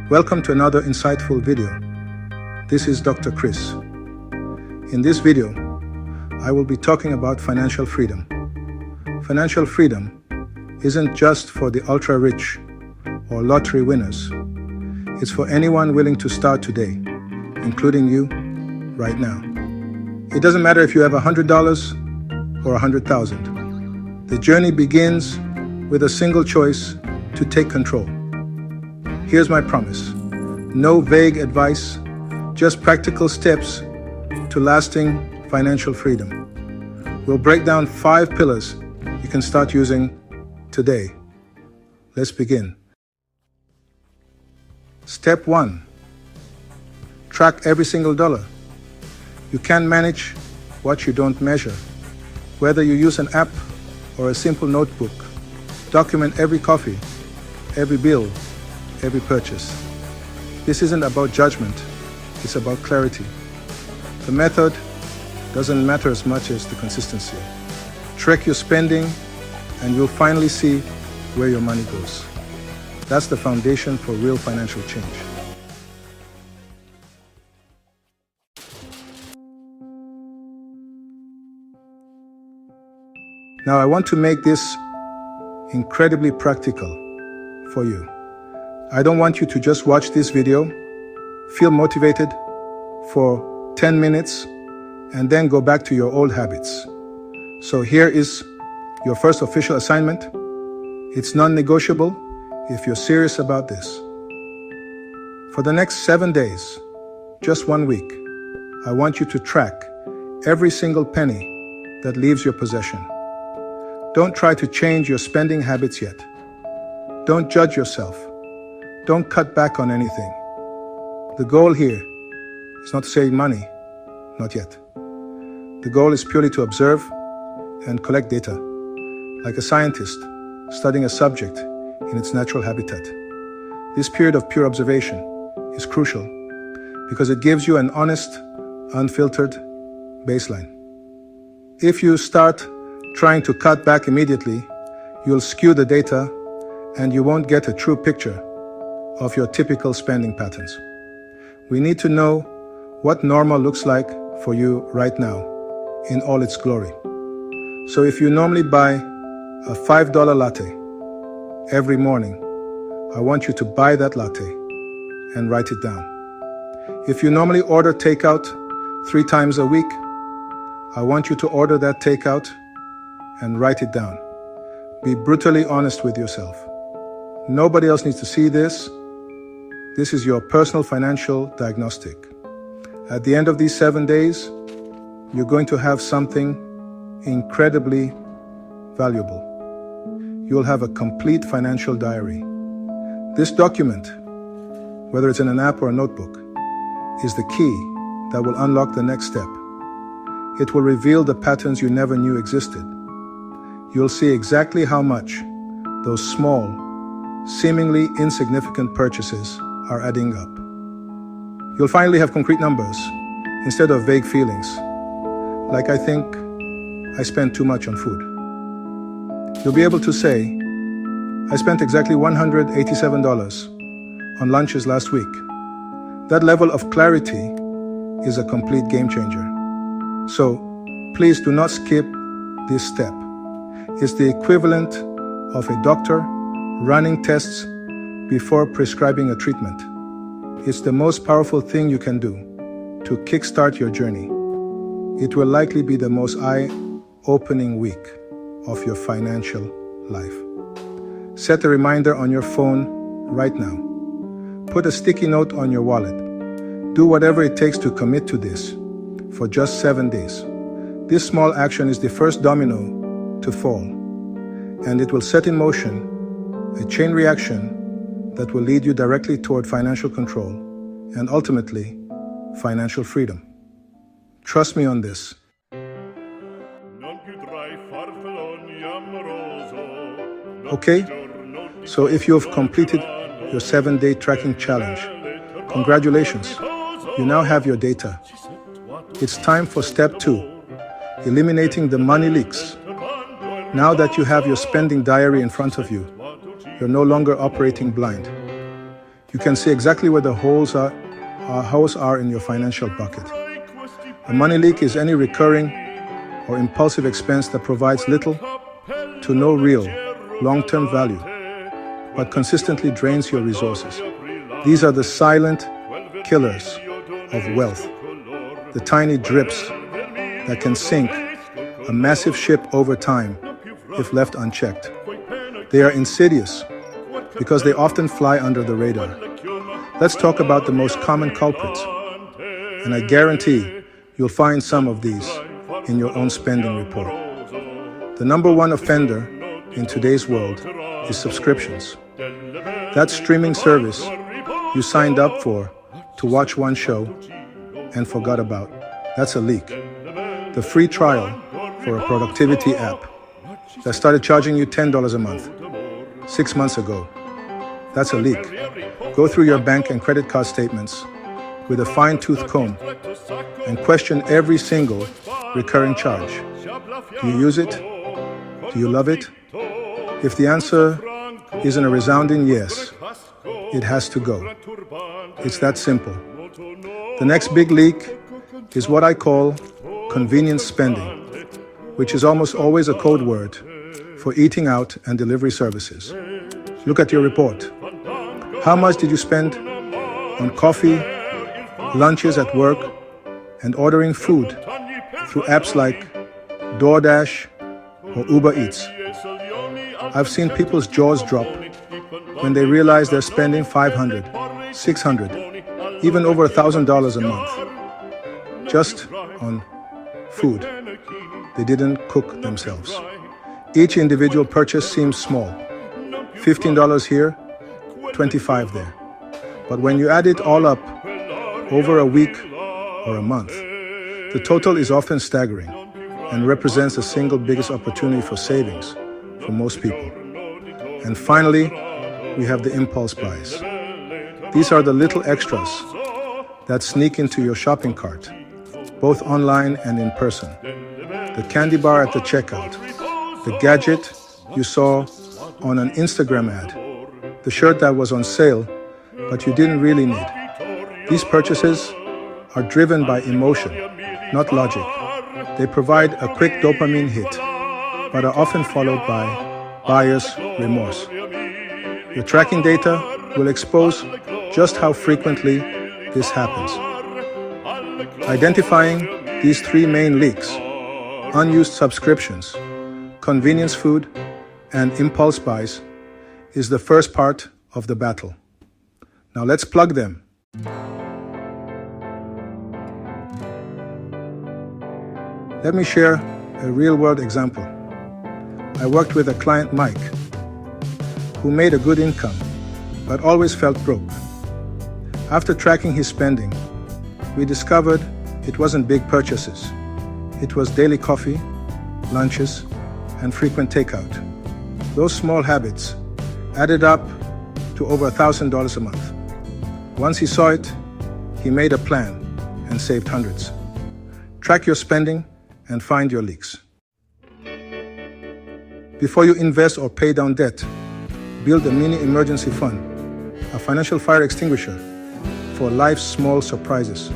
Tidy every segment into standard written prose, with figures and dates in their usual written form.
Welcome to another insightful video. This is Dr. Chris. In this video, I will be talking about financial freedom. Financial freedom isn't just for the ultra-rich or lottery winners. It's for anyone willing to start today, including you right now. It doesn't matter if you have $100 or $100,000. The journey begins with a single choice to take control. Here's my promise. No vague advice, just practical steps to lasting financial freedom. We'll break down 5 pillars you can start using today. Let's begin. Step 1. Track every single dollar. You can't manage what you don't measure. Whether you use an app or a simple notebook, document every coffee, every bill, every purchase. This isn't about judgment, it's about clarity. The method doesn't matter as much as the consistency. Track your spending and you'll finally see where your money goes. That's the foundation for real financial change. Now I want to make this incredibly practical for you. I don't want you to just watch this video, feel motivated for 10 minutes, and then go back to your old habits. So here is your first official assignment. It's non-negotiable if you're serious about this. For the next 7 days, just 1 week, I want you to track every single penny that leaves your possession. Don't try to change your spending habits yet. Don't judge yourself. Don't cut back on anything. The goal here is not to save money, not yet. The goal is purely to observe and collect data, like a scientist studying a subject in its natural habitat. This period of pure observation is crucial because it gives you an honest, unfiltered baseline. If you start trying to cut back immediately, you'll skew the data and you won't get a true picture of your typical spending patterns. We need to know what normal looks like for you right now in all its glory. So if you normally buy a $5 latte every morning, I want you to buy that latte and write it down. If you normally order takeout 3 times a week, I want you to order that takeout and write it down. Be brutally honest with yourself. Nobody else needs to see this. This is your personal financial diagnostic. At the end of these 7 days, you're going to have something incredibly valuable. You'll have a complete financial diary. This document, whether it's in an app or a notebook, is the key that will unlock the next step. It will reveal the patterns you never knew existed. You'll see exactly how much those small, seemingly insignificant purchases are adding up. You'll finally have concrete numbers instead of vague feelings, like I think I spent too much on food. You'll be able to say, I spent exactly $187 on lunches last week. That level of clarity is a complete game changer. So please do not skip this step. It's the equivalent of a doctor running tests before prescribing a treatment. It's the most powerful thing you can do to kickstart your journey. It will likely be the most eye-opening week of your financial life. Set a reminder on your phone right now. Put a sticky note on your wallet. Do whatever it takes to commit to this for just 7 days. This small action is the first domino to fall, and it will set in motion a chain reaction that will lead you directly toward financial control and ultimately financial freedom. Trust me on this. Okay, so if you have completed your 7-day tracking challenge, congratulations, you now have your data. It's time for step 2, eliminating the money leaks. Now that you have your spending diary in front of you, you're no longer operating blind. You can see exactly where the holes are in your financial bucket. A money leak is any recurring or impulsive expense that provides little to no real long-term value, but consistently drains your resources. These are the silent killers of wealth, the tiny drips that can sink a massive ship over time if left unchecked. They are insidious because they often fly under the radar. Let's talk about the most common culprits, and I guarantee you'll find some of these in your own spending report. The number one offender in today's world is subscriptions. That streaming service you signed up for to watch one show and forgot about. That's a leak. The free trial for a productivity app that started charging you $10 a month 6 months ago. That's a leak. Go through your bank and credit card statements with a fine-tooth comb and question every single recurring charge. Do you use it? Do you love it? If the answer isn't a resounding yes, it has to go. It's that simple. The next big leak is what I call convenience spending, which is almost always a code word for eating out and delivery services. Look at your report. How much did you spend on coffee, lunches at work, and ordering food through apps like DoorDash or Uber Eats? I've seen people's jaws drop when they realize they're spending $500, $600, even over $1,000 a month just on food they didn't cook themselves. Each individual purchase seems small. $15 here, $25 there. But when you add it all up over a week or a month, the total is often staggering and represents the single biggest opportunity for savings for most people. And finally, we have the impulse buys. These are the little extras that sneak into your shopping cart, both online and in person. The candy bar at the checkout, the gadget you saw on an Instagram ad, the shirt that was on sale but you didn't really need. These purchases are driven by emotion, not logic. They provide a quick dopamine hit, but are often followed by buyer's remorse. Your tracking data will expose just how frequently this happens. Identifying these three main leaks, unused subscriptions, convenience food, and impulse buys, is the first part of the battle. Now let's plug them. Let me share a real-world example. I worked with a client, Mike, who made a good income, but always felt broke. After tracking his spending, we discovered it wasn't big purchases. It was daily coffee, lunches, and frequent takeout. Those small habits added up to over $1,000 a month. Once he saw it, he made a plan and saved hundreds. Track your spending and find your leaks. Before you invest or pay down debt, build a mini emergency fund, a financial fire extinguisher for life's small surprises.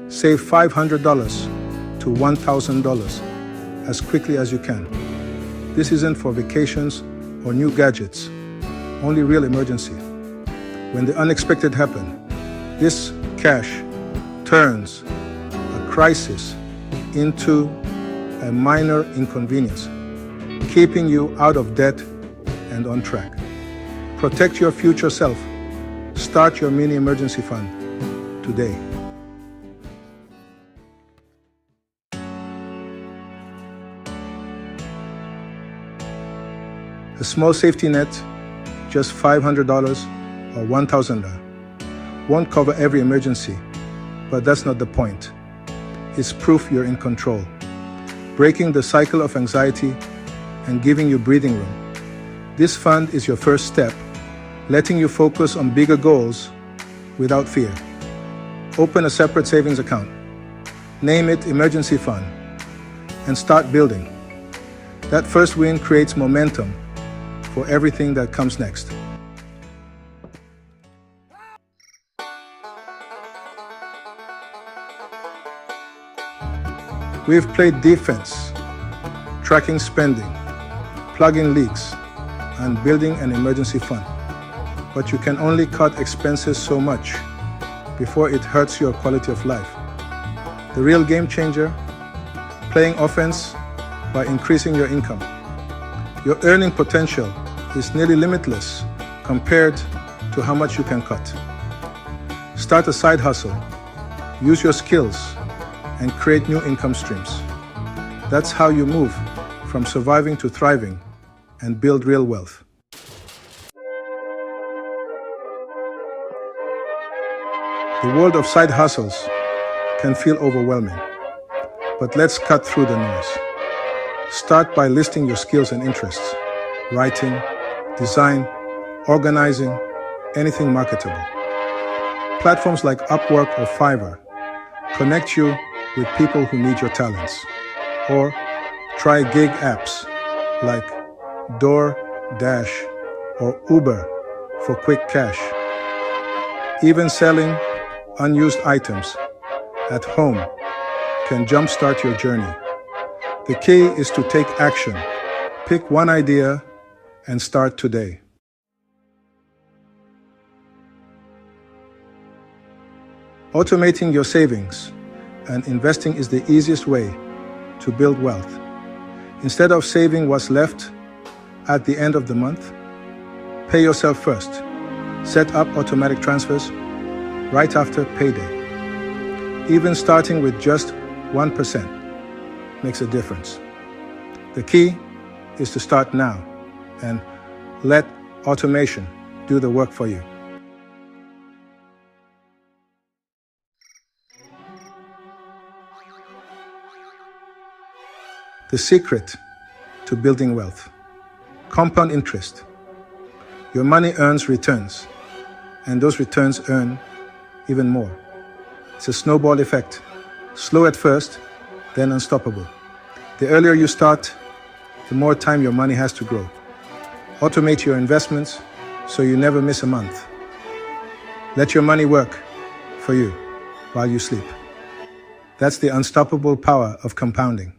Save $500 to $1,000 as quickly as you can. This isn't for vacations or new gadgets, only real emergency. When the unexpected happens, this cash turns a crisis into a minor inconvenience, keeping you out of debt and on track. Protect your future self. Start your mini emergency fund today. A small safety net, just $500 or $1,000, won't cover every emergency, but that's not the point. It's proof you're in control, breaking the cycle of anxiety and giving you breathing room. This fund is your first step, letting you focus on bigger goals without fear. Open a separate savings account, name it emergency fund, and start building. That first win creates momentum for everything that comes next. We've played defense, tracking spending, plugging leaks, and building an emergency fund. But you can only cut expenses so much before it hurts your quality of life. The real game changer, playing offense by increasing your income. Your earning potential is nearly limitless compared to how much you can cut. Start a side hustle, use your skills, and create new income streams. That's how you move from surviving to thriving and build real wealth. The world of side hustles can feel overwhelming, but let's cut through the noise. Start by listing your skills and interests: writing, design, organizing, anything marketable. Platforms like Upwork or Fiverr connect you with people who need your talents. Or try gig apps like DoorDash or Uber for quick cash. Even selling unused items at home can jumpstart your journey. The key is to take action. Pick one idea and start today. Automating your savings and investing is the easiest way to build wealth. Instead of saving what's left at the end of the month, pay yourself first. Set up automatic transfers right after payday. Even starting with just 1% makes a difference. The key is to start now and let automation do the work for you. The secret to building wealth: compound interest. Your money earns returns, and those returns earn even more. It's a snowball effect. Slow at first, then unstoppable. The earlier you start, the more time your money has to grow. Automate your investments so you never miss a month. Let your money work for you while you sleep. That's the unstoppable power of compounding.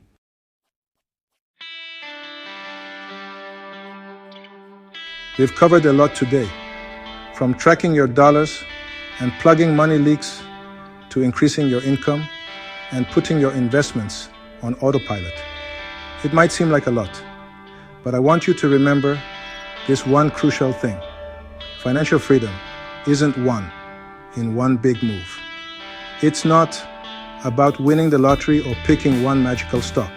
We've covered a lot today, from tracking your dollars and plugging money leaks to increasing your income and putting your investments on autopilot. It might seem like a lot, but I want you to remember this one crucial thing. Financial freedom isn't won in one big move. It's not about winning the lottery or picking one magical stock.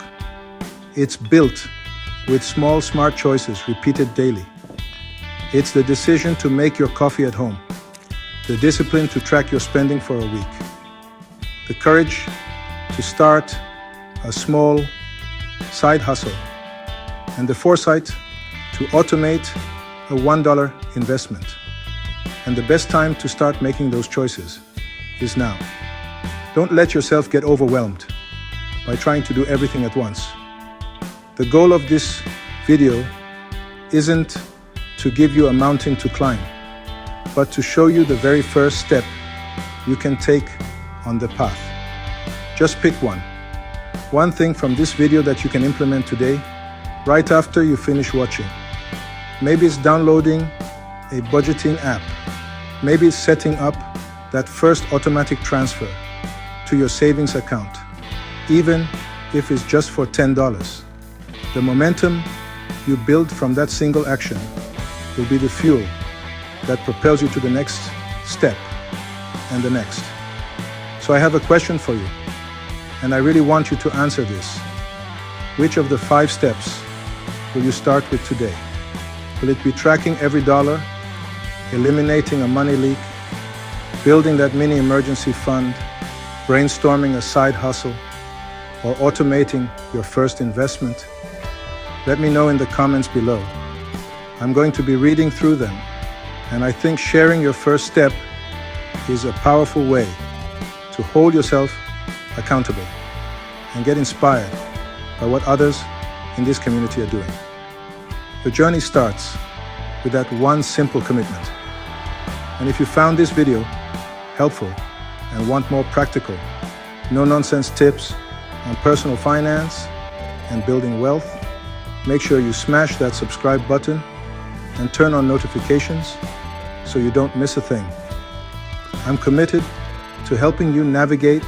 It's built with small, smart choices repeated daily. It's the decision to make your coffee at home, the discipline to track your spending for a week, the courage to start a small side hustle, and the foresight to automate a $1 investment. And the best time to start making those choices is now. Don't let yourself get overwhelmed by trying to do everything at once. The goal of this video isn't to give you a mountain to climb, but to show you the very first step you can take on the path. Just pick one. One thing from this video that you can implement today, right after you finish watching. Maybe it's downloading a budgeting app. Maybe it's setting up that first automatic transfer to your savings account, even if it's just for $10. The momentum you build from that single action will be the fuel that propels you to the next step and the next. So I have a question for you, and I really want you to answer this. Which of the 5 steps will you start with today? Will it be tracking every dollar, eliminating a money leak, building that mini emergency fund, brainstorming a side hustle, or automating your first investment? Let me know in the comments below. I'm going to be reading through them, and I think sharing your first step is a powerful way to hold yourself accountable and get inspired by what others in this community are doing. The journey starts with that one simple commitment. And if you found this video helpful and want more practical, no-nonsense tips on personal finance and building wealth, make sure you smash that subscribe button and turn on notifications so you don't miss a thing. I'm committed to helping you navigate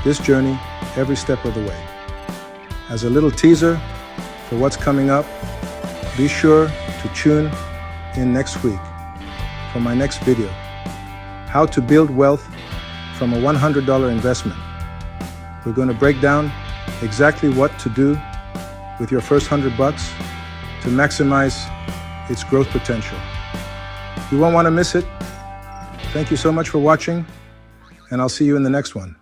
this journey every step of the way. As a little teaser for what's coming up, be sure to tune in next week for my next video, how to build wealth from a $100 investment. We're going to break down exactly what to do with your first $100 to maximize its growth potential. You won't want to miss it. Thank you so much for watching, and I'll see you in the next one.